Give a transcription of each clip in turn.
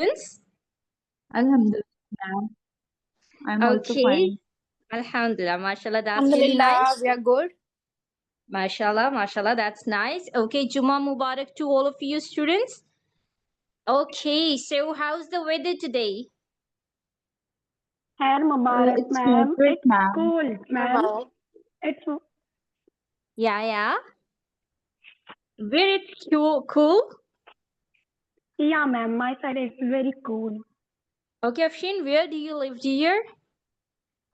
students? Alhamdulillah, ma'am. I'm also Okay. fine. Alhamdulillah, mashallah, that's really Alhamdulillah, nice. we are good. Mashallah, mashallah, that's nice. Okay, Juma Mubarak to all of you students. Okay, so how's the weather today? Hair Mubarak, It's ma'am. moderate, It's ma'am. cool, ma'am. It's Yeah, yeah. Where it's cool. yeah, ma'am. My side is very cool. Okay, Afshin, where do you live, dear?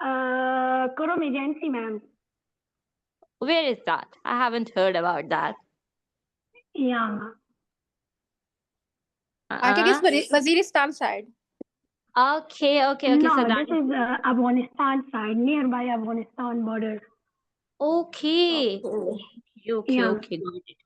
Kurum agency, ma'am. Where is that? I haven't heard about that. Yeah, ma'am. I think it's Waziristan side. Okay, okay, okay. No, So that this is Afghanistan side, nearby Afghanistan border. okay. Okay, Yeah. okay. Got it.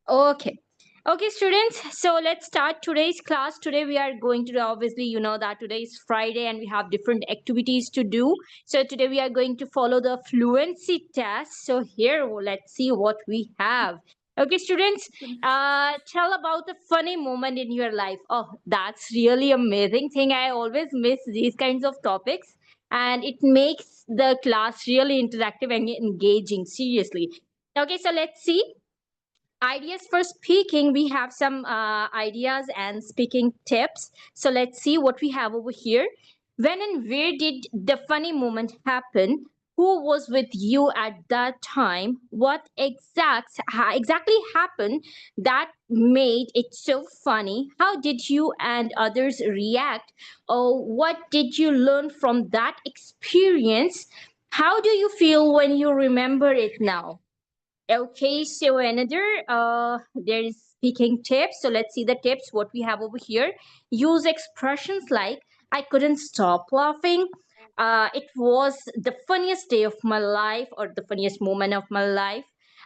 Okay. Okay, students. So let's start today's class. Today we are going to do, obviously, you know that today is Friday and we have different activities to do. So today we are going to follow the fluency test. So here, let's see what we have. Okay, students, tell about a funny moment in your life. Oh, that's really amazing thing. I always miss these kinds of topics and it makes the class really interactive and engaging, seriously. Okay, so let's see ideas for speaking. We have some ideas and speaking tips, so let's see what we have over here. When and where did the funny moment happen? Who was with you at that time? What exactly happened that made it so funny? How did you and others react? Or what did you learn from that experience? How do you feel when you remember it now? Okay, so another there is speaking tips. So let's see the tips what we have over here. Use expressions like I couldn't stop laughing. It was the funniest day of my life or the funniest moment of my life.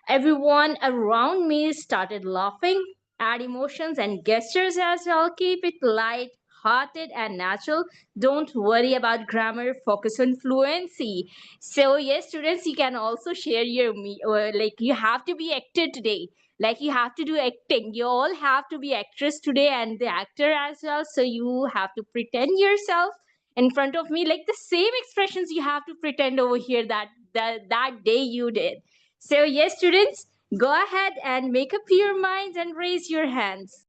Everyone around me started laughing. Add emotions and gestures as well. Keep it light hearted and natural. Don't worry about grammar, focus on fluency. So yes, students, you can also share your like you have to be actor today. Like you have to do acting. You all have to be actress today and the actor as well. So you have to pretend yourself in front of me, like the same expressions you have to pretend over here that day you did. So yes, students, go ahead and make up your minds and raise your hands.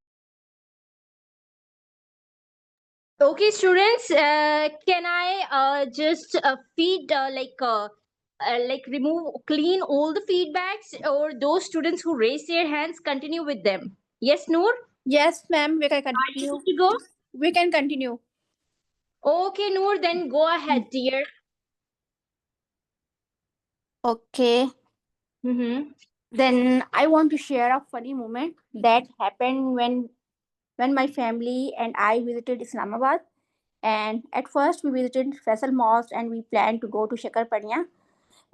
Okay, students, can I just feed like remove clean all the feedbacks, or those students who raise their hands continue with them? Yes, Noor, Yes, ma'am, we can are you continue. good to go? We can continue. Okay, Noor, then go ahead, dear. Okay. Mm-hmm. Then I want to share a funny moment that happened when my family and I visited Islamabad. And at first we visited Faisal Mosque and we planned to go to Shakarpania.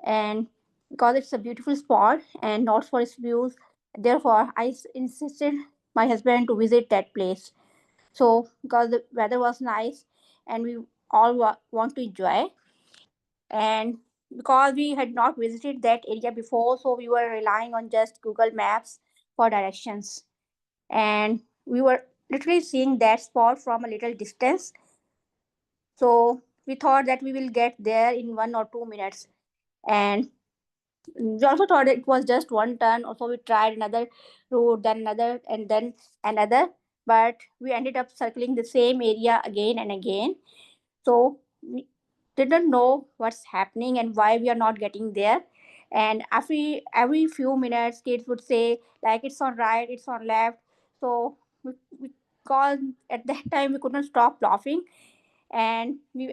And because it's a beautiful spot and not for its views, therefore I insisted my husband to visit that place. So because the weather was nice and we all want to enjoy, and because we had not visited that area before, so we were relying on just Google Maps for directions, and we were literally seeing that spot from a little distance. So we thought that we will get there in 1 or 2 minutes, and we also thought it was just one turn. Also, we tried another route, then another, and then another, but we ended up circling the same area again and again. So we didn't know what's happening and why we are not getting there. And every few minutes, kids would say like it's on right, it's on left. So we called at that time we couldn't stop laughing, and we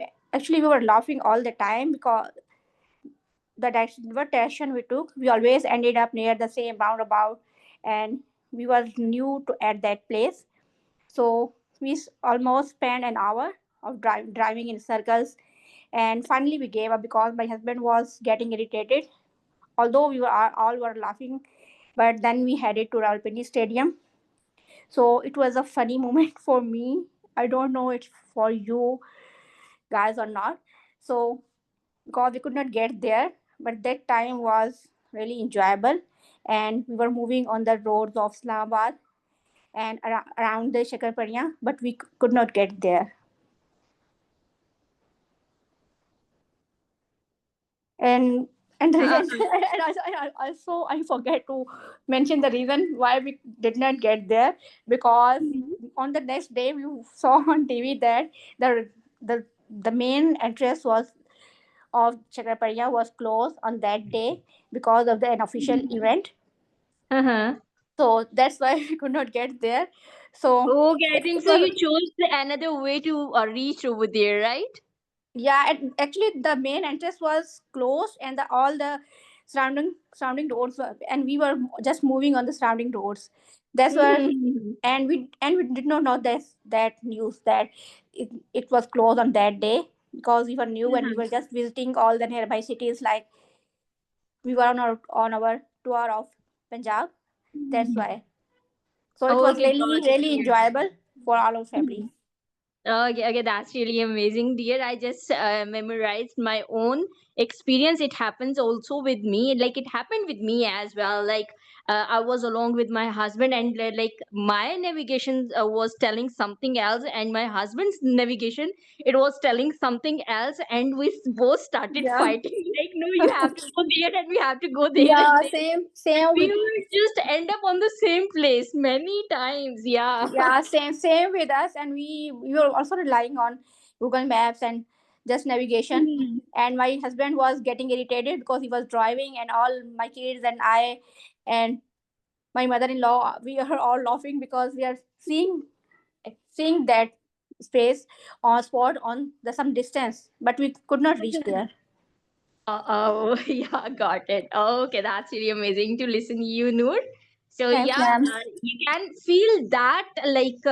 were laughing all the time because what direction we took, we always ended up near the same roundabout, and we were new to at that place. So we almost spent an hour of driving in circles, and finally we gave up because my husband was getting irritated. Although we were all were laughing, but then we headed to Rawalpindi Stadium. So it was a funny moment for me. I don't know it's for you guys or not. So because we could not get there, but that time was really enjoyable, and we were moving on the roads of Islamabad, and around the Shakarpariya, but we could not get there. And the reason, and also I forget to mention the reason why we did not get there, because on the next day we saw on TV that the main entrance was of Chakrapariya was closed on that day because of the unofficial event. Uh-huh. So that's why we could not get there. So Okay, I think it so. You was, chose another way to reach over there, right? yeah, and actually the main entrance was closed, and all the surrounding roads were, and we were just moving on the surrounding roads. That's where, and we did not know that news that it was closed on that day, because we were new and we were just visiting all the nearby cities, like we were on our tour of Punjab. That's why. So it was Okay, really got really it. enjoyable for all our family. Okay, that's really amazing, dear. I just memorized my own experience. It happens also with me. Like it happened with me as well. Like I was along with my husband, and like my navigation was telling something else, and my husband's navigation it was telling something else, and we both started Yeah. fighting. Like, no, you have to go there, and we have to go there, Yeah, and there. same We with, will just end up on the same place many times. Yeah. yeah, same with us, and we were also relying on Google Maps and just navigation. And my husband was getting irritated because he was driving, and all my kids and I and my mother-in-law, we are all laughing because we are seeing that space on spot on the some distance, but we could not reach there. Oh, yeah, got it. Okay, that's really amazing to listen you, Noor. So Thanks, yeah, ma'am. you can feel that like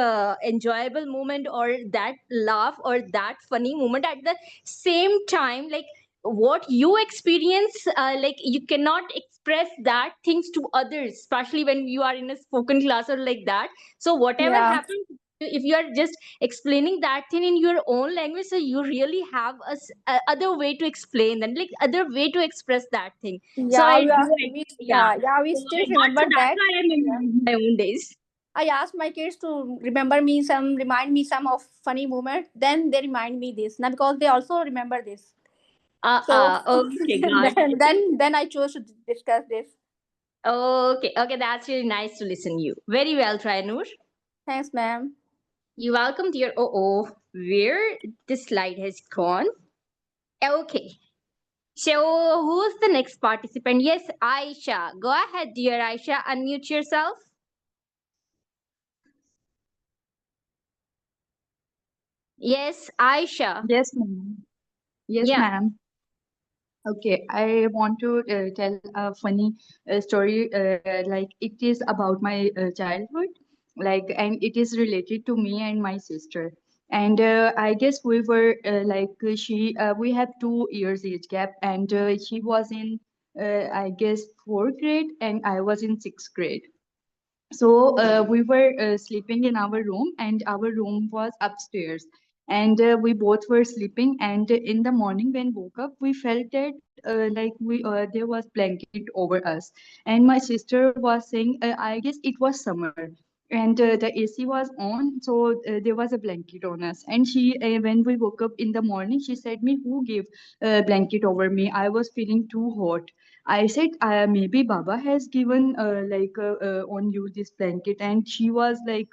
enjoyable moment or that laugh or that funny moment at the same time. Like what you experience, like you cannot express that things to others, especially when you are in a spoken class or like that. So whatever Yeah. happens, if you are just explaining that thing in your own language, so you really have a other way to explain and like other way to express that thing. So Yeah, I we do are. it. We Yeah. yeah, we So still so remember that's that. why I Yeah. remember my own days. I asked my kids to remind me some of funny moment. Then they remind me this now, because they also remember this. So Okay, got it. then I chose to discuss this. Okay, that's really nice to listen you. Very well, try Noor. Thanks, ma'am. You welcome, dear. Where the slide has gone. Okay. So who's the next participant? Yes, Aisha. Go ahead, dear Aisha. Unmute yourself. Yes, Aisha. Yes, ma'am. Yes, Yeah. ma'am. Okay, I want to tell a funny story. Like it is about my childhood, like, and it is related to me and my sister. And I guess we were we have 2 years age gap, and she was in I guess fourth grade, and I was in sixth grade. So we were sleeping in our room, and our room was upstairs, and we both were sleeping. And in the morning when woke up, we felt that there was blanket over us. And my sister was saying, I guess it was summer, and the AC was on, so there was a blanket on us. And she when we woke up in the morning, she said me, who gave a blanket over me? I was feeling too hot. I said, maybe Baba has given on you this blanket, and she was like,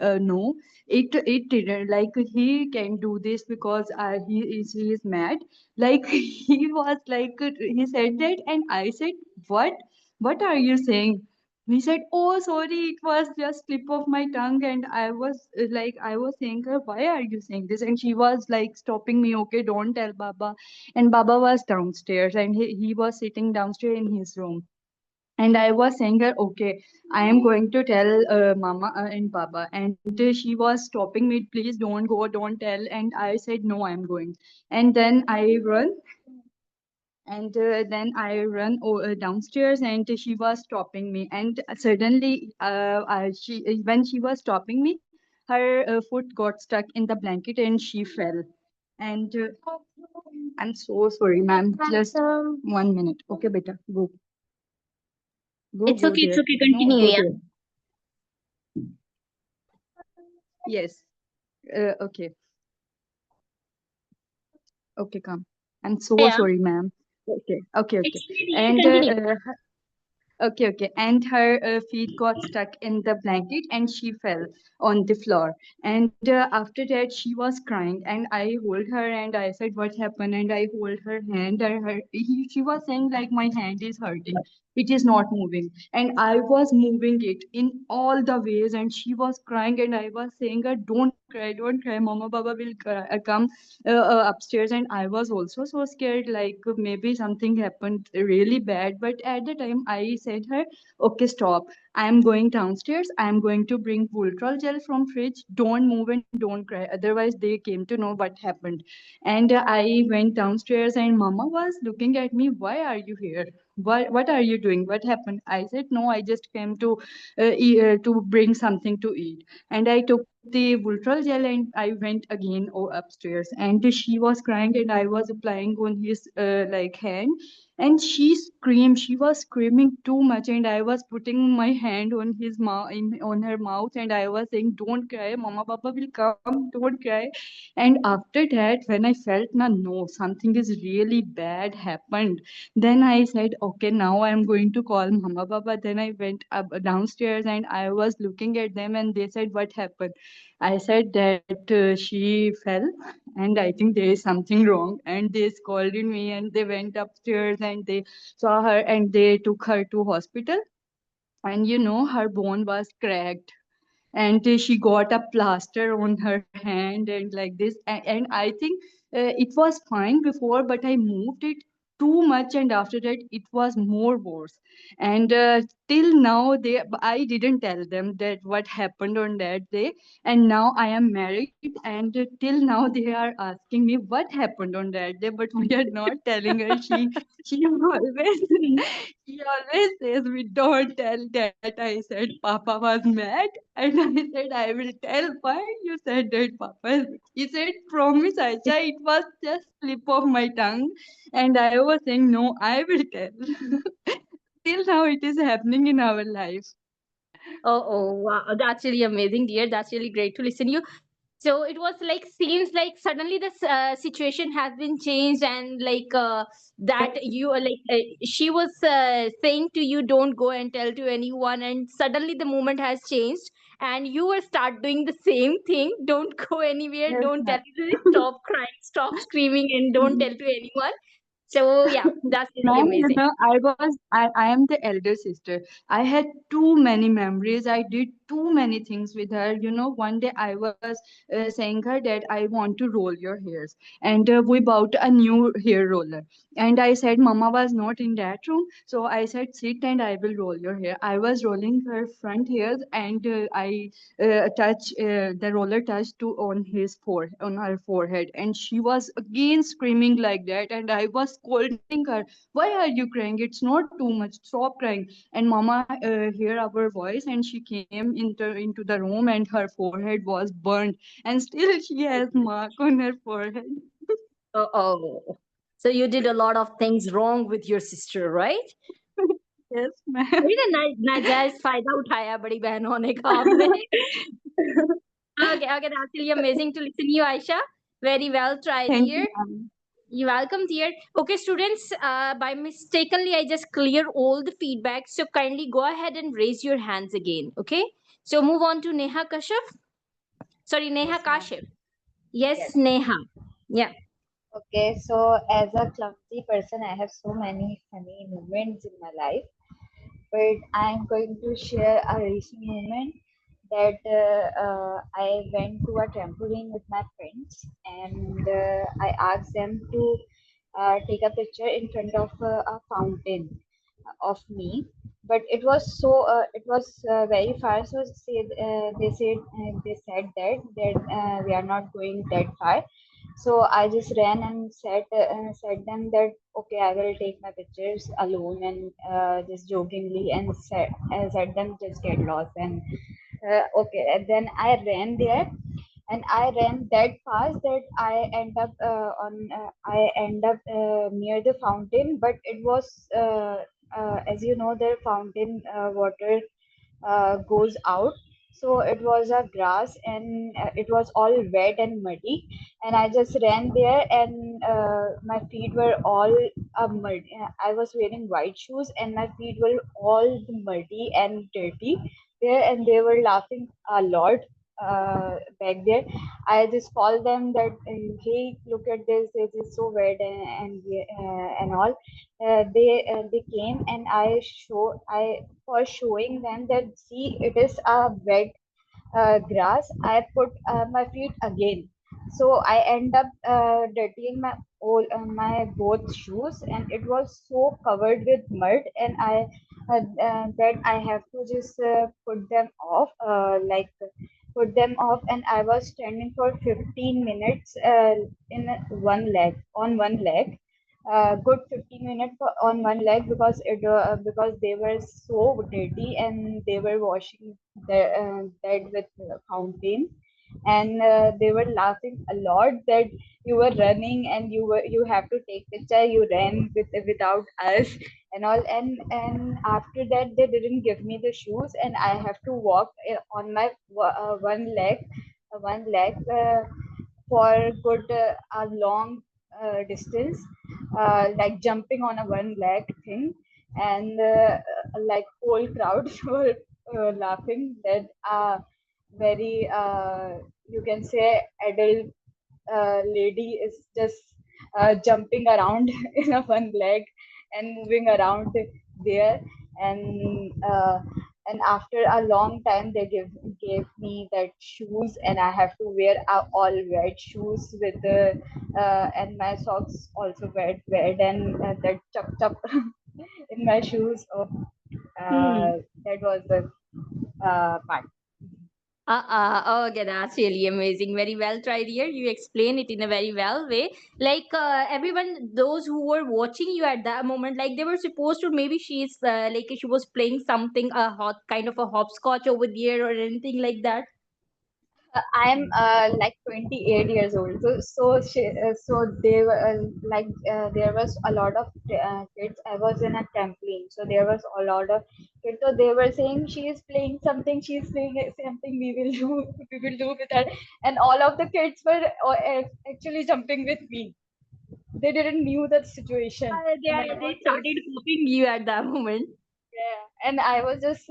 no, it didn't. Like he can do this because he is mad. Like he was like he said that, and I said, what are you saying? He said, oh, sorry, it was just slip of my tongue, and I was saying her, why are you saying this? And she was like stopping me, okay, don't tell Baba. And Baba was downstairs, and he was sitting downstairs in his room. And I was saying her, okay, I am going to tell Mama and Baba. And she was stopping me, please don't go, don't tell. And I said, no, I'm going. And then I run. And then I run downstairs, and she was stopping me. And suddenly, when she was stopping me, her foot got stuck in the blanket and she fell. And I'm so sorry, ma'am. Just 1 minute. Okay, beta, go. Go, It's go okay. It's there. okay. No, Continue. go Yeah. there. Yes. Okay. Okay, come. I'm Yeah, so yeah. sorry, ma'am. Okay, okay, okay. Continue, dear, And continue. okay, okay. And her feet got stuck in the blanket and she fell on the floor. And after that, she was crying. And I hold her and I said, "What happened?" And I hold her hand. She was saying, like, my hand is hurting. It is not moving. And I was moving it in all the ways. And she was crying. And I was saying, her, "Don't cry, don't cry. Mama, Baba will come upstairs." And I was also so scared, like maybe something happened really bad. But at the time I said her, "Okay, stop. I am going downstairs. I am going to bring Voltron gel from fridge. Don't move and don't cry, otherwise they came to know what happened." And I went downstairs and Mama was looking at me. "Why are you here? What are you doing? What happened?" I said, "No, I just came to bring something to eat." And I took the Voltron gel and I went again upstairs. And she was crying and I was applying on his like hand. And she screamed. She was screaming too much, and I was putting my hand on his mouth, on her mouth, and I was saying, "Don't cry, Mama, Papa will come. Don't cry." And after that, when I felt, na, no, something is really bad happened, then I said, "Okay, now I am going to call Mama, Papa." Then I went up downstairs and I was looking at them, and they said, "What happened?" I said that she fell and I think there is something wrong. And they scolded me and they went upstairs and they saw her and they took her to hospital. And her bone was cracked, and she got a plaster on her hand and like this. And I think it was fine before, but I moved it too much, and after that it was more worse. And till now I didn't tell them that what happened on that day. And now I am married, and till now they are asking me what happened on that day, but we are not telling her. She always he always says, "We don't tell that." I said, "Papa was mad." And I said, "I will tell." "Why you said that, Papa?" He said, "Promise, Aisha, it was just slip of my tongue." And I was saying, "No, I will tell." Till now, it is happening in our life. Oh, oh, wow. That's really amazing, dear. That's really great to listen you. So it was like seems like suddenly the situation has been changed, and like that you are like she was saying to you, "Don't go and tell to anyone," and suddenly the moment has changed, and you will start doing the same thing. Don't go anywhere. Yes, Don't ma'am. tell. Stop crying. Stop screaming, and don't tell to anyone. So yeah, that's really Ma'am, amazing. I am the elder sister. I had too many memories. I did too many things with her. One day I was saying her that I want to roll your hairs. And we bought a new hair roller. And I said, Mama was not in that room. So I said, "Sit and I will roll your hair." I was rolling her front hairs, and the roller touched on her forehead. And she was again screaming like that. And I was scolding her, "Why are you crying? It's not too much. Stop crying." And Mama hear our voice, and she came into the room, and her forehead was burned, and still she has mark on her forehead. Oh, oh. So you did a lot of things wrong with your sister, right? Yes, ma'am. वही ना नाजायज फायदा उठाया बड़ी बहन होने का आपने. Okay, okay, that's really amazing to listen you, Aisha. Very well tried, Thank you, dear. ma'am. You're welcome, dear. Okay, students, by mistakenly, I just clear all the feedback. So kindly go ahead and raise your hands again. Okay. So move on to Neha Kashif. Sorry, Neha Yes, ma'am. Kashif. Yes, Yes. Neha. Yeah. Okay, so as a clumsy person, I have so many funny moments in my life, but I'm going to share a recent moment that I went to a trampoline with my friends, and I asked them to take a picture in front of a fountain of me. But it was very far, so they said that we are not going that far. So I just ran and said them that okay, I will take my pictures alone, and just jokingly, and said them just get lost. And okay, and then I ran there, and I ran that fast that I end up near the fountain. But it was as you know, the fountain water goes out. So it was a grass, and it was all wet and muddy, and I just ran there, and my feet were all muddy. I was wearing white shoes, and my feet were all muddy and dirty there, and they were laughing a lot back there. I just called them that, hey, look at this, it is so wet, and all. They came, and I for showing them that, see, it is a wet grass, I put my feet again. So I end up dirtying my both shoes, and it was so covered with mud, and that I have to just put them off, and I was standing for 15 minutes in on one leg. Good 15 minutes on one leg, because they were so dirty, and they were washing that with fountain, and they were laughing a lot that you were running, and you have to take picture, you ran without us and all. And after that, they didn't give me the shoes, and I have to walk on my one leg for good a long distance, like jumping on a one leg thing, and like whole crowd were laughing that very you can say adult lady is just jumping around in a one leg and moving around there, and after a long time they gave me that shoes, and I have to wear all red shoes with the and my socks also red, and that chuck in my shoes. Oh, Hmm. that was the part. Okay, that's really amazing. Very well tried here. You explain it in a very well way. Like everyone, those who were watching you at that moment, like they were supposed to, maybe she's like she was playing something, a hot kind of a hopscotch over there or anything like that. I'm like 28 years old. So they were there was a lot of kids. I was in a trampoline, so there was a lot of kids. So they were saying, she is playing something, she is playing something. We will do, we will do with her. And all of the kids were actually jumping with me. They didn't knew that situation, and I They was just, started copying you at that moment. yeah, and I was just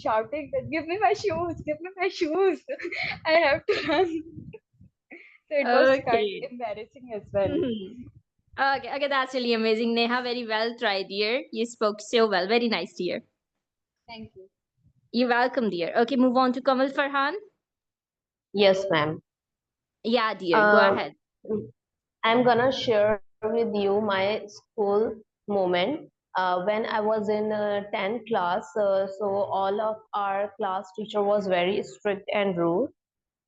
shouting that, give me my shoes, give me my shoes. I have to run. So it was quite Okay. embarrassing as well. Mhm. Okay, that's really amazing. Neha, very well tried, dear. You spoke so well. Very nice, dear. Thank you. You're welcome, dear. Okay, move on to Kamal Farhan. Yes, ma'am. Yeah, dear. Go Um, ahead. I'm gonna share with you my school moment. When I was in 10th class, so all of our class teacher was very strict and rude.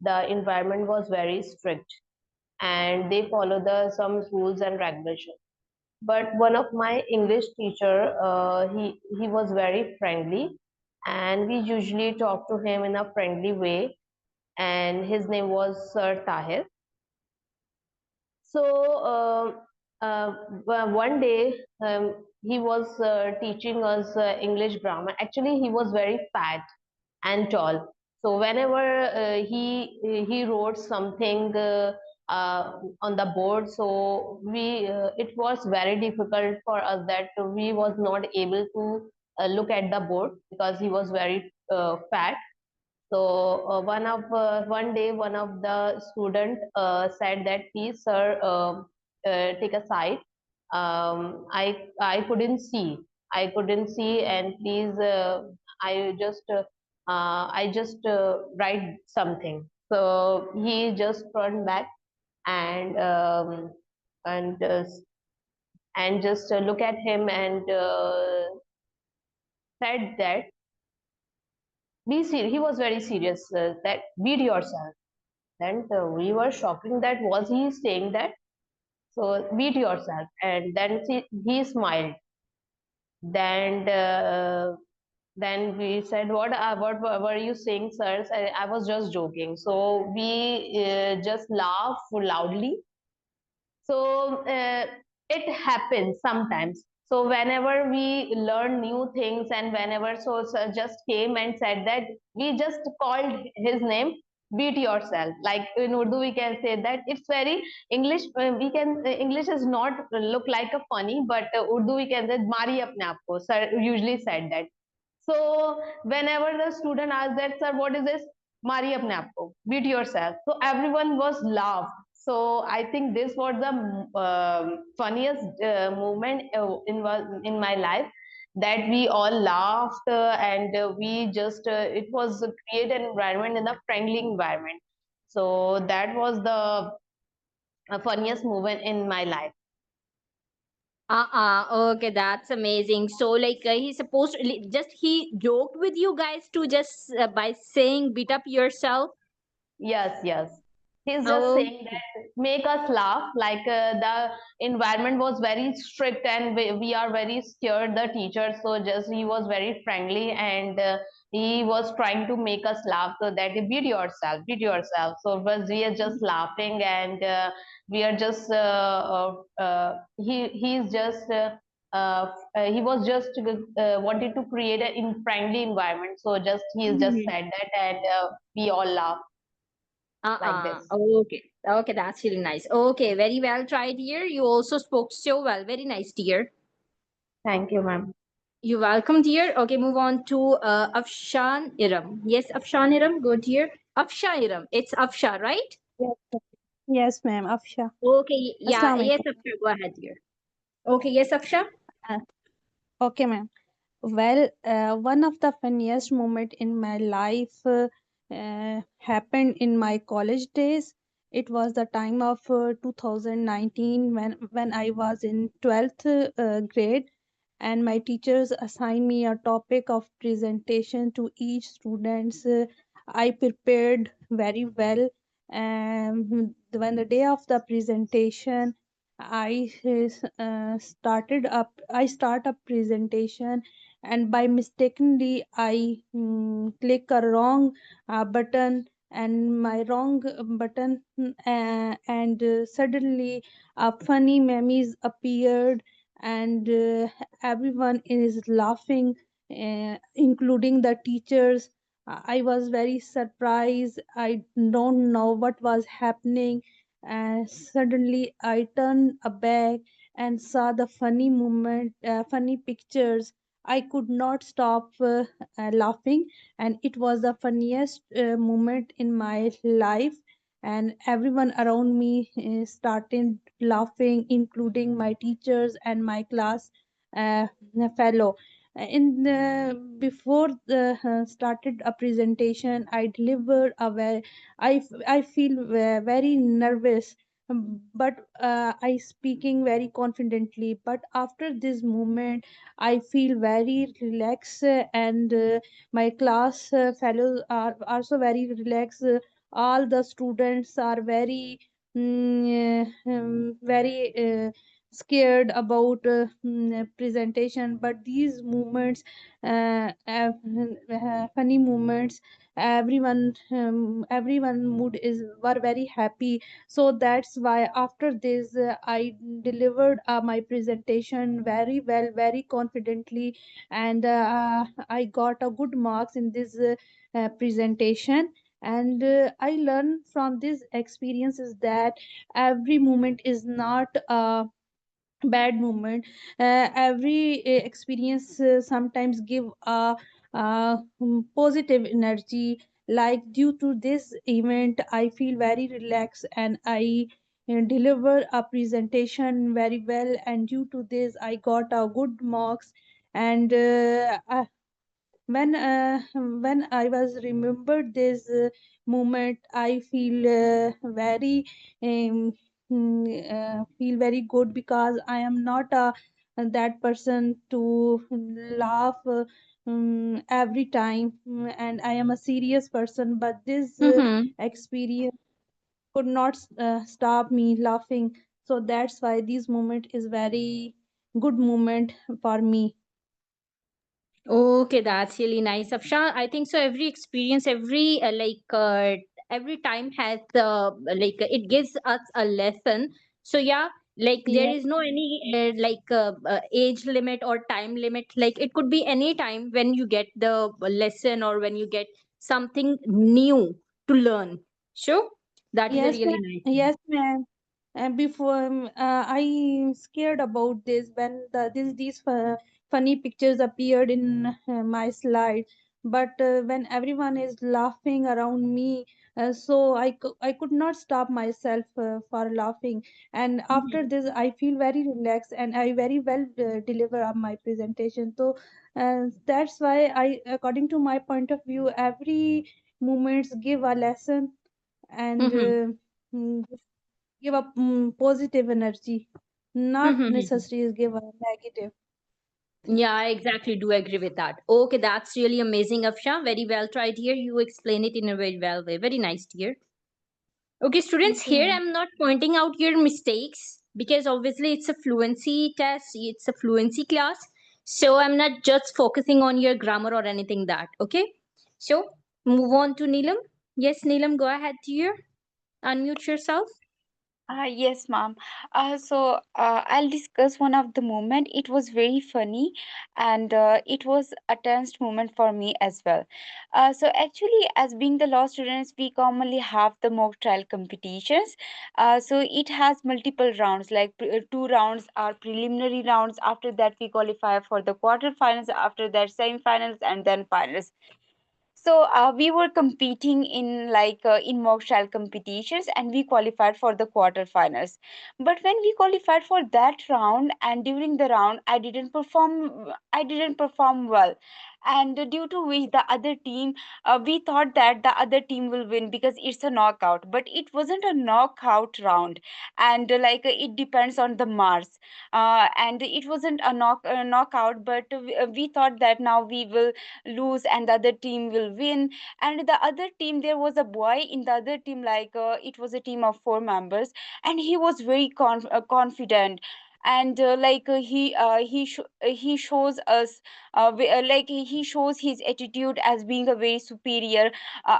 The environment was very strict, and they follow the some rules and regulations. But one of my English teacher, he was very friendly, and we usually talk to him in a friendly way. And his name was Sir Tahir. So one day he was teaching us English grammar. Actually, he was very fat and tall. So whenever he wrote something on the board, so we it was very difficult for us that we was not able to look at the board because he was very fat. So one day, one of the student said that, please, sir, take a side. I couldn't see. I couldn't see, and please, I just write something. So he just turned back and and uh, and just look at him and said that, be serious. He was very serious. That, beat yourself. Then we were shocking that, was he saying that? So beat yourself. And then he smiled. Then then we said, what were you saying, sir? I was just joking. So we just laugh loudly. So it happens sometimes. So whenever we learn new things, and whenever just came and said that, we just called his name, beat yourself. Like in Urdu we can say that, it's very English, we can English is not look like a funny, but Urdu we can say mari apne aap ko, sir usually said that. So whenever the student asked that, sir, what is this? Mari apne aap ko, beat yourself. So everyone was laughed. So I think this was the funniest moment in my life, that we all laughed, and we just it was create an environment in a friendly environment. So that was the funniest moment in my life. Okay, that's amazing. So, like, he's supposed to just he joked with you guys to just by saying beat up yourself. Yes, yes. He's just Oh, saying that make us laugh. Like the environment was very strict, and we are very scared, the teacher. So just he was very friendly, and he was trying to make us laugh. So that beat yourself, beat yourself. So but we are just laughing, and we are just he's just he was just wanted to create a in friendly environment. So just he just mhm. said that, and we all laugh like this. Okay. Okay, that's really nice. Okay, very well tried, dear. You also spoke so well. Very nice, dear. Thank you, ma'am. You're welcome, dear. Okay, move on to Afshan Iram. Yes, Afshan Iram, go, dear. Afsha Iram. It's Afsha, right? Yes, yes, ma'am. Afsha. Okay, yeah, Assalamu yes, alaikum. Afsha, go ahead, dear. Okay, yes, Afsha. Uh, okay, ma'am. Well, one of the funniest moment in my life happened in my college days. It was the time of 2019 when I was in 12th grade, and my teachers assigned me a topic of presentation to each students. I prepared very well. When the day of the presentation, I start a presentation, and by mistakenly I click a wrong button, and my wrong button, and suddenly a funny memes appeared, and everyone is laughing, including the teachers. I was very surprised. I don't know what was happening, and suddenly I turned back and saw the funny pictures. I could not stop laughing, and it was the funniest moment in my life. And everyone around me started laughing, including my teachers and my class uh, fellow. In the, before the started a presentation, I delivered a very, I feel very nervous, but I speaking very confidently. But after this moment, I feel very relaxed, and my class fellows are also very relaxed. All the students are very very scared about presentation, but these moments, funny moments, everyone mood is were very happy. So that's why after this I delivered my presentation very well, very confidently, and I got a good marks in this presentation. And I learned from this experiences that every moment is not a bad moment. Every experience sometimes give a positive energy. Like due to this event, I feel very relaxed, and I deliver a presentation very well, and due to this I got a good marks. And when I was remembered this moment, I feel feel very good, because I am not that person to laugh every time, and I am a serious person, but this Mm-hmm. experience could not stop me laughing. So that's why this moment is very good moment for me. Okay, that's really nice, Afsha. I think so. Every experience, every time has it gives us a lesson. So yeah, Like there Yes, is no any age limit or time limit. Like it could be any time when you get the lesson or when you get something new to learn. Sure, that is a yes, really ma'am. nice thing. Yes, ma'am. And before I scared about this when these funny pictures appeared in my slide, but when everyone is laughing around me, so I could not stop myself for laughing. And after Mhm. this, I feel very relaxed and I very well deliver up my presentation. So that's why according to my point of view, every moments give a lesson and. Mhm. Mm, give a positive energy, not Mhm. necessary is give a negative thing. Yeah, I exactly do agree with that. Okay, that's really amazing, Afsha. Very well tried here. You explain it in a very well way. Very nice, dear. Okay, students, Thank you, here ma'am. I'm not pointing out your mistakes because obviously it's a fluency test, it's a fluency class. So I'm not just focusing on your grammar or anything that. Okay, so move on to Neelam. Yes, Neelam, go ahead to your unmute yourself. Yes, ma'am. I'll discuss one of the moment. It was very funny, and it was a tense moment for me as well. As being the law students, we commonly have the mock trial competitions. So it has multiple rounds, like two rounds are preliminary rounds. After that, we qualify for the quarterfinals. After that, semifinals, and then finals. We were competing in in mock trial competitions, and we qualified for the quarterfinals. But when we qualified for that round, and during the round, I didn't perform well, and due to which the other team, we thought that the other team will win because it's a knockout. But it wasn't a knockout round, and it depends on the marks. And it wasn't a knockout, but we thought that now we will lose and the other team will win. And the other team, there was a boy in the other team, it was a team of four members, and he was very confident. And he shows us he shows his attitude as being a very superior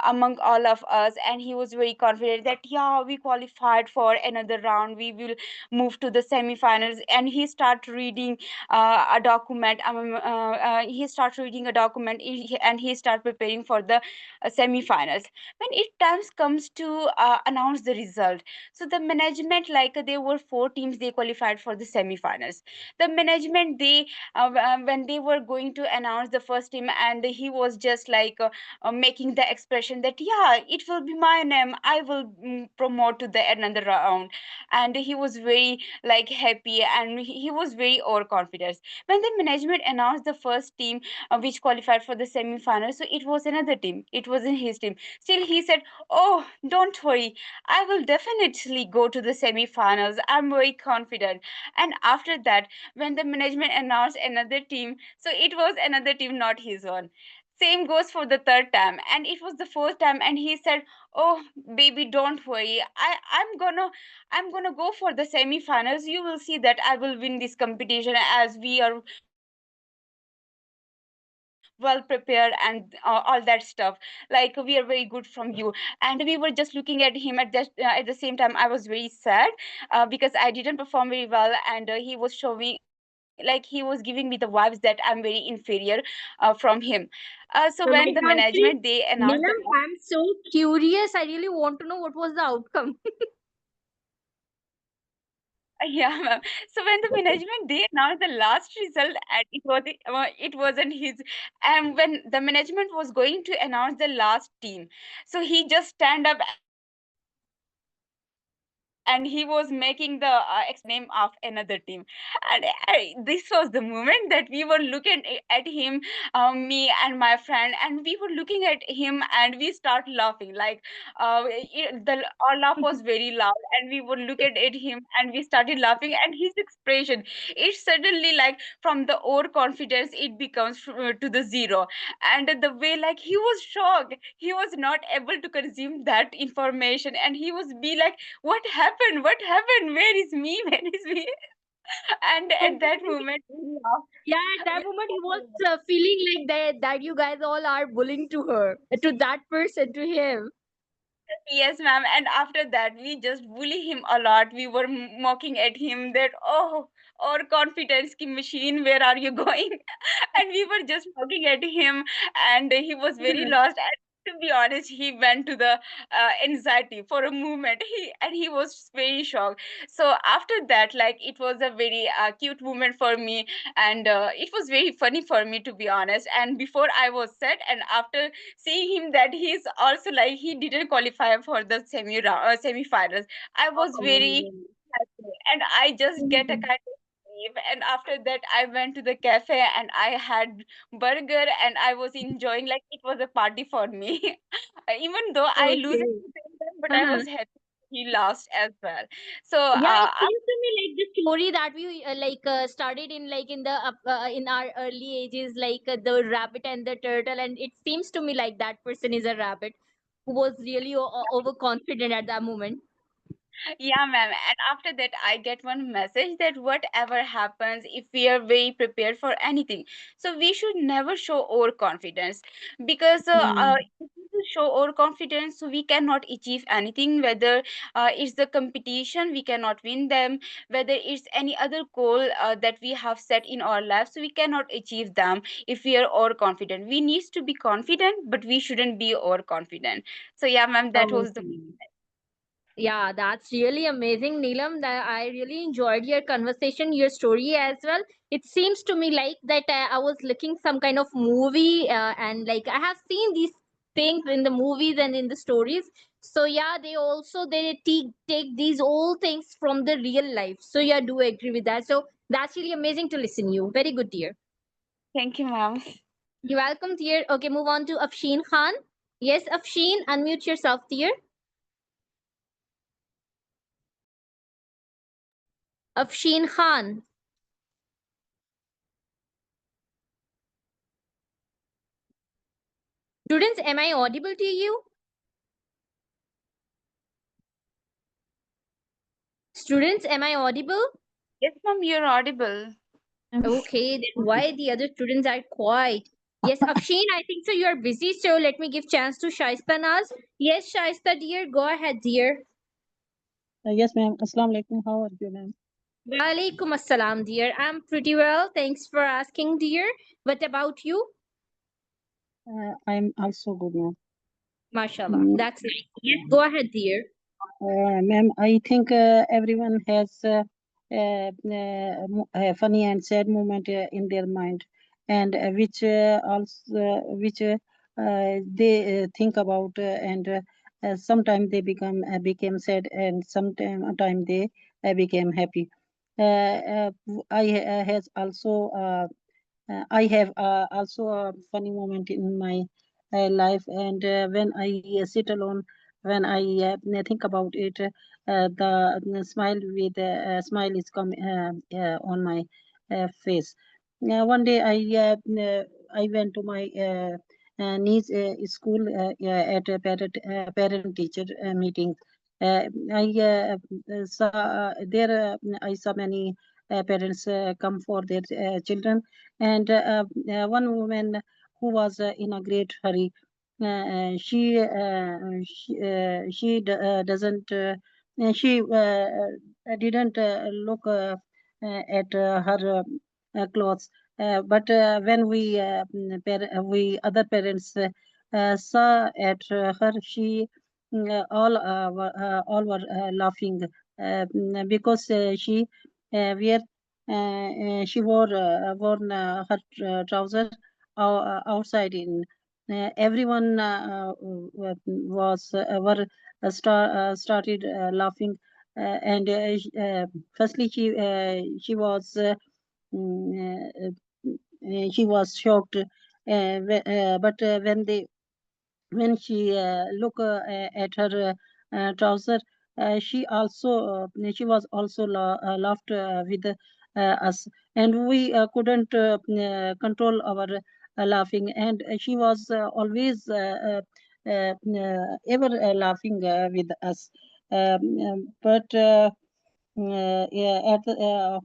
among all of us. And he was very confident that yeah, we qualified for another round, we will move to the semifinals. And he start reading a document he starts reading a document, and he start preparing for the semi-finals. When it times comes to announce the result, so the management, there were four teams, they qualified for the semi-finals. The management, they when they were going to announce the first team, and he was just making the expression that yeah, it will be my name, I will promote to the another round. And he was very happy, and he was very overconfident. When the management announced the first team which qualified for the semi-final, so it was another team, it wasn't his team. Still he said, oh, don't worry, I will definitely go to the semi-finals, I'm very confident. And after that, when the management announced another team, so it was another team, not his one. Same goes for the third time, and it was the fourth time, and he said, oh baby, don't worry, I'm gonna go for the semi-finals. You will see that I will win this competition, as we are well prepared and all that stuff. We are very good from you. And we were just looking at him at the same time. I was very sad because I didn't perform very well, and he was showing he was giving me the vibes that I'm very inferior from him. So when the management, So they right now, announced the actually, Neelam, I'm so curious. I really want to know what was the outcome. yeah, ma'am. So when the management, they announced the last result, and it wasn't his. And when the management was going to announce the last team, so he just stand up and he was making the expression that the name of another team. And this was the moment that we were looking at him, me and my friend, and we were looking at him, and we start laughing. Our laugh was very loud, and we would look at him, and we started laughing. And his expression, it suddenly, from the overconfidence, it becomes to the zero. And the way, he was shocked, he was not able to consume that information, and he was be like, what happened, where is me, where is me? And at that moment we laughed. Yeah, at that We moment, he was laughed. feeling like that you guys all are bullying to her, to that person, to him. Yes, ma'am. And after that, we just bully him a lot. We were mocking at him that, oh, our confidence ki machine, where are you going? And we were just mocking at him, and he was very lost. And to be honest, he went to the anxiety for a moment. He was very shocked. So after that, like it was a very cute moment for me, and it was very funny for me, to be honest. And before I was sad, and after seeing him that he's also like he didn't qualify for the semi-finals, I was very happy, and I just get a kind of relief. And after that, I went to the cafe and I had burger, and I was enjoying like it was a party for me. Even though I lose at Okay. the same time, but I Uh-huh. was happy he lost as well. So Yeah, it seems to me like the story that we started in like in our early ages, like the rabbit and the turtle, and it seems to me like that person is a rabbit who was really overconfident at that moment. yeah, ma'am. And after that, I get one message that whatever happens, if we are very prepared for anything, so we should never show overconfidence, because if we show overconfidence, so we cannot achieve anything. Whether it's the competition, we cannot win them. Whether it's any other goal that we have set in our lives, so we cannot achieve them if we are overconfident. We need to be confident, but we shouldn't be overconfident. So yeah, ma'am, that was the. Okay. Yeah, that's really amazing, Neelam. That I really enjoyed your conversation, your story as well. It seems to me like that I was looking some kind of movie, and like I have seen these things in the movies and in the stories. So yeah, they also take these old things from the real life. So yeah, do agree with that. So that's really amazing to listen you. Very good, dear. Thank you, ma'am. You're welcome, dear. Okay, move on to Afshin Khan. Yes, Afshin, unmute yourself, dear. Afshin Khan. Students, am I audible to you? Students, am I audible? Yes, ma'am, you're audible. Okay, then why the other students are quiet? Yes, Afshin, I think so. You are busy, so let me give chance to Shaista Naz. Yes, Shaista, dear, go ahead, dear. Yes, ma'am. Assalamu alaikum. How are you, ma'am? Walaikum assalam, dear. I'm pretty well. Thanks for asking, dear. What about you? I'm also good, ma'am. Mashallah. Mm, That's nice. Yes, go ahead, dear. Ma'am, I think everyone has a funny and sad moment in their mind, and which they think about, and sometimes they became sad, and sometimes they became happy. I has also I have also a funny moment in my life, and when I sit alone, when I think about it, the smile is come on my face. One day I went to my niece school at a parent teacher meeting. I saw there I saw many parents come for their children, and one woman who was in a great hurry, she doesn't she didn't look at her clothes, but when we other parents saw at her, she all were laughing because she worn her trouser outside in. Everyone was were started laughing, and firstly she was she was shocked, but when she look at her trouser, she was also laughed with us, and we couldn't control our laughing, and she was always ever laughing with us. But yeah,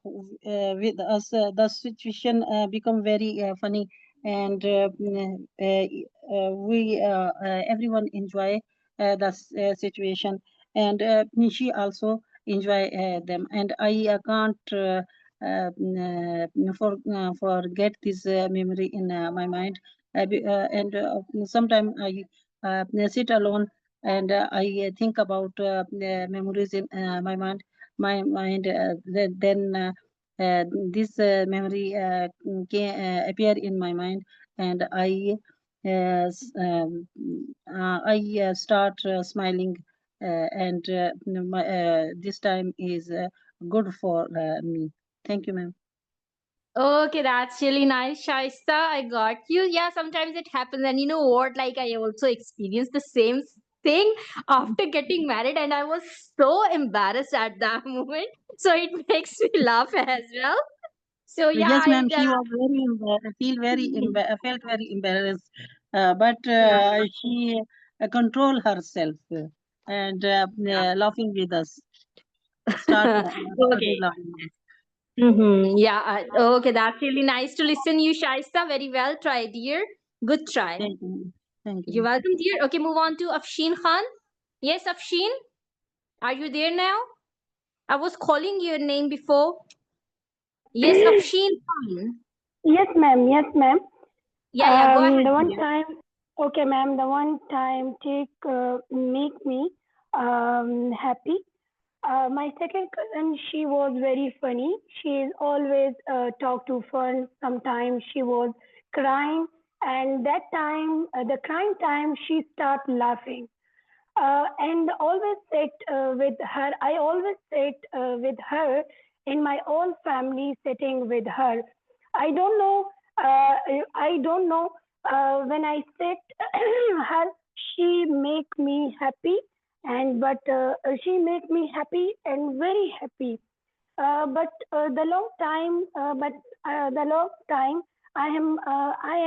with us, the situation become very funny, and we everyone enjoy the situation, and she also enjoy them. And I can't forget this memory in my mind. And sometimes I sit alone and I think about memories in my mind. My mind then this memory appear in my mind, and I start smiling, and this time is good for me. Thank you, ma'am. Okay, that's really nice, Shaista. I got you. Yeah, sometimes it happens, and you know what? Like, I also experienced the same thing after getting married, and I was so embarrassed at that moment. So it makes me laugh as well. So yeah, Yes, ma'am. She was very felt very embarrassed, but yeah. she control herself and laughing with us. Started Okay. laughing with us. Yeah. Okay, that's really nice to listen. You, Shaista, very well. Try, dear. Good try. Thank you. Thank You're you. welcome, dear. Okay, move on to Afshin Khan. Yes, Afshin, are you there now? I was calling your name before. Yes, Afshin Khan. Yes, ma'am. Yes, ma'am. Yeah, go ahead, The one dear. time, okay, ma'am. The one time take make me happy. My second cousin, she was very funny. She is always talk to fun. Sometimes she was crying, and that time, the crying time, she start laughing. And always sit with her. I always sit with her in my own family, sitting with her. I don't know. I don't know. When I sit her, she make me happy, and but she make me happy and very happy. The long time I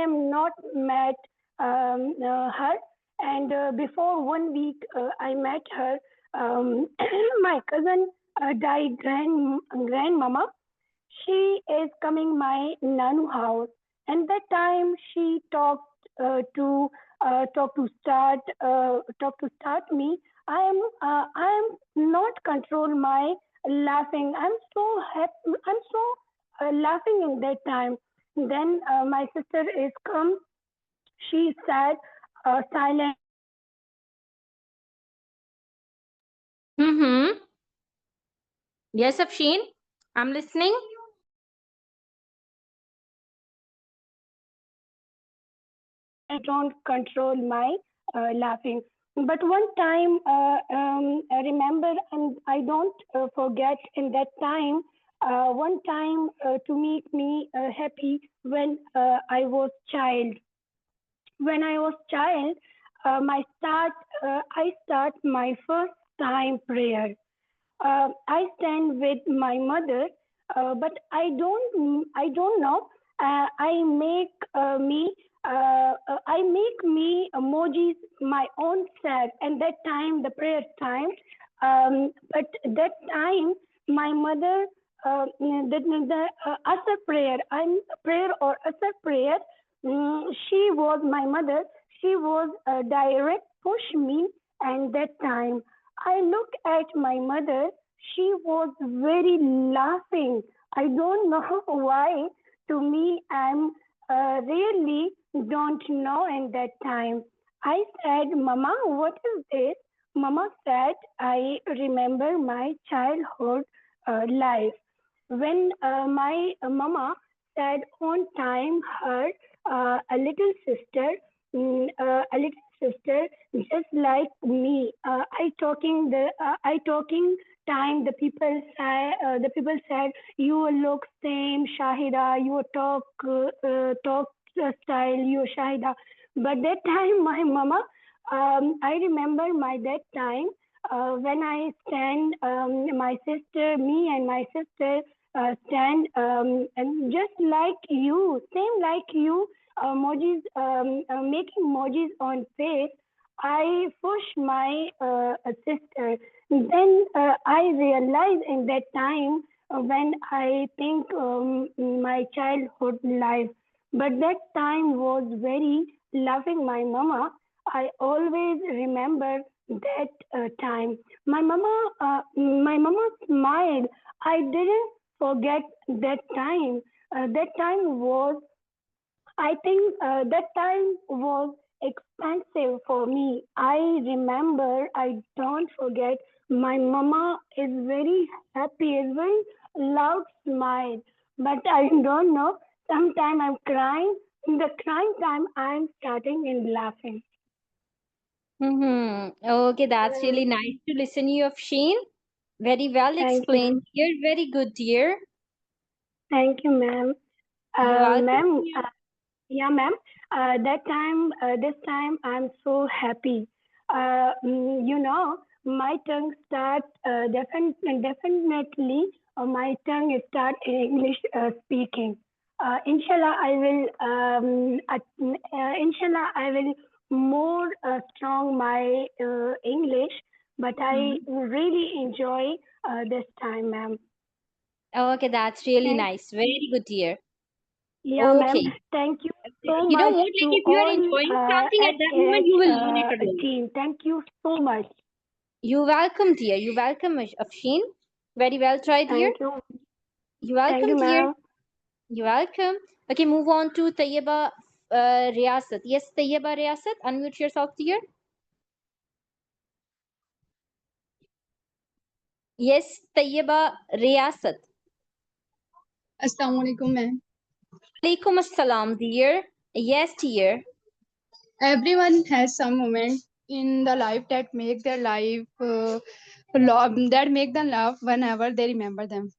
am not met her. And before 1 week, I met her. My cousin died grandmama. She is coming my nanu house, and that time she talk to start me. I am not control my laughing. I'm so happy. I'm so laughing in that time. Then my sister is come. She sat silent. Mm-hmm. Yes, Afshin, I'm listening. I don't control my laughing. But one time, I remember, and I don't forget in that time. One time to make me happy when I was child. When I was child, I start my first time prayer. I stand with my mother, but I don't know. I make me emojis my own self, and that time the prayer time. But that time my mother the Asar prayer, I'm prayer or Asar prayer. She was my mother. She was direct push me, and that time I look at my mother. She was very laughing. I don't know why. To me, I'm really don't know in that time. I said, Mama, what is this? Mama said, I remember my childhood life. When my mama said on time her a little sister just like me. I talking time. The people said you look same Shahida. You talk style. You Shahida. But that time my mama. I remember my that time when I stand. My sister, me and my sister stand and just like you, same like you making emojis on face. I push my sister. Then I realize in that time when I think my childhood life. But that time was very loving my mama. I always remember that time. My mama smiled. I didn't forget that time. That time was, I think, that time was expensive for me. I remember, I don't forget. My mama is very happy, is very loud smile. But I don't know. Sometimes I'm crying. In the crying time, I'm starting in laughing. Mm-hmm. Okay, that's really nice to listen you of Sheen. Very well Thank you. explained, dear. Very good, dear. Thank you, ma'am. You're welcome, Ma'am, dear. yeah, ma'am. That time, this time, I'm so happy. My tongue start definitely. My tongue start in English speaking. Inshallah, I will more strong my English. But I Mhm. really enjoy this time, ma'am. Okay, that's really Thank nice. Very good, dear. Yeah, ma'am. Okay. Thank you so You know much what? Like, to if you are all enjoying something at that moment, you will learn it alone. team. Thank you so much. You're welcome, dear. You're welcome, Afshin. Very well tried, dear. Thank you. You're Thank welcome, you, dear. ma'am. You're welcome. Okay, move on to Tayyaba Riyasat. Yes, Tayyaba Riyasat, unmute yourself, dear. Yes, Tayyaba Riyasat. Assalamu alaikum, ma'am. Alaikum assalam, dear. Yes, dear. Everyone has some moment in the life that make their life that make them laugh whenever they remember them.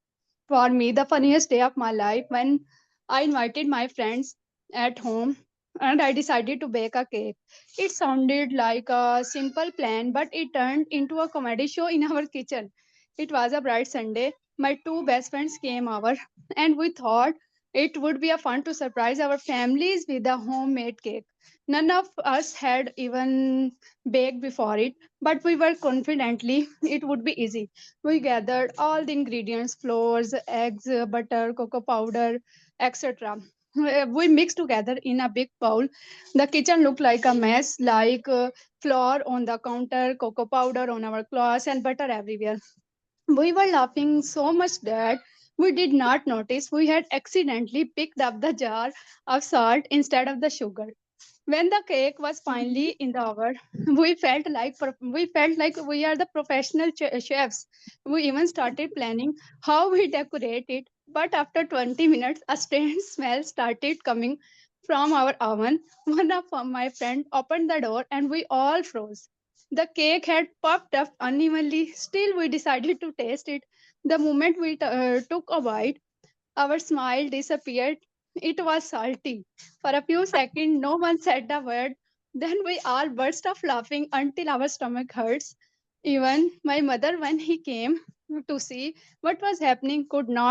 For me, the funniest day of my life when I invited my friends at home and I decided to bake a cake. It sounded like a simple plan, but it turned into a comedy show in our kitchen. It was a bright Sunday. My two best friends came over, and we thought it would be a fun to surprise our families with a homemade cake. None of us had even baked before it, but we were confidently it would be easy. We gathered all the ingredients flours, eggs, butter, cocoa powder, etc. We mixed together in a big bowl. The kitchen looked like a mess, like flour on the counter, cocoa powder on our cloths, and butter everywhere. We were laughing so much that we did not notice we had accidentally picked up the jar of salt instead of the sugar. When the cake was finally Mhm. in the oven, we felt like we are the professional chefs. We even started planning how we decorate it. But after 20 minutes, a strange smell started coming from our oven. One of my friend opened the door, and we all froze. The cake had puffed up unevenly. Still, we decided to taste it. The moment we took a bite, our smile disappeared. It was salty. For a few seconds, no one said a word. Then we all burst of laughing until our stomach hurts. Even my mother, when he came to see what was happening, could not